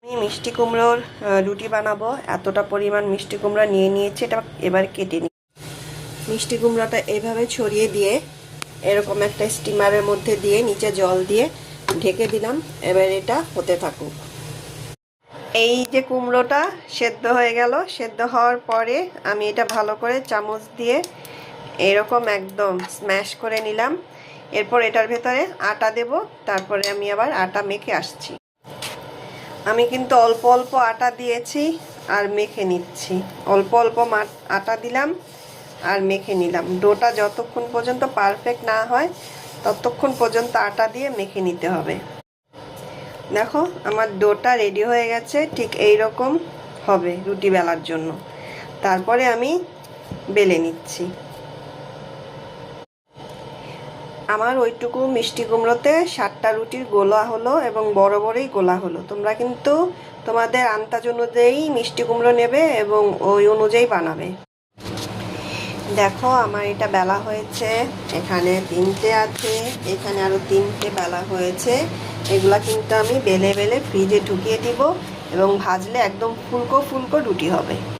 আমি মিষ্টি কুমড়োর রুটি বানাবো। এতটা পরিমাণ মিষ্টি কুমড়া নিয়ে নিয়েছি, এটা এবার কেটে নিই। মিষ্টি কুমড়াটা এইভাবে ছড়িয়ে দিয়ে এরকম একটা স্টিমারের মধ্যে দিয়ে নিচে জল দিয়ে ঢেকে দিলাম। এবার এটা হতে থাকুক। এই যে কুমড়োটা সেদ্ধ হয়ে গেল, সেদ্ধ হওয়ার পরে আমি এটা ভালো করে চামচ দিয়ে এরকম একদম স্ম্যাশ করে নিলাম। এরপর এটার ভেতরে আটা দেব, তারপরে আমি আবার আটা মেখে আসছি। আমি কিন্তু অল্প অল্প আটা দিয়েছি আর মেখে নিচ্ছি। অল্প অল্প আটা দিলাম আর মেখে নিলাম। ডোটা যতক্ষণ পর্যন্ত পারফেক্ট না হয় ততক্ষণ পর্যন্ত আটা দিয়ে মেখে নিতে হবে। দেখো আমার ডোটা রেডি হয়ে গেছে, ঠিক এই রকম হবে রুটি বেলার জন্য। তারপরে আমি বেলে নিচ্ছি। আমার ওইটুকু মিষ্টি কুমড়োতে 7টা রুটির গোলা হলো এবং বড় বড়ই গোলা হলো। তোমরা কিন্তু তোমাদের আন্দাজ অনুযায়ী মিষ্টি কুমড়ো নেবে এবং ওই অনুযায়ী বানাবে। দেখো আমার এটা বেলা হয়েছে, এখানে 3টে আছে, এখানে আরও 3টে বেলা হয়েছে। এগুলা কিন্তু আমি বেলে বেলে ফ্রিজে ঢুকিয়ে দিব এবং ভাজলে একদম ফুলকো ফুলকো রুটি হবে।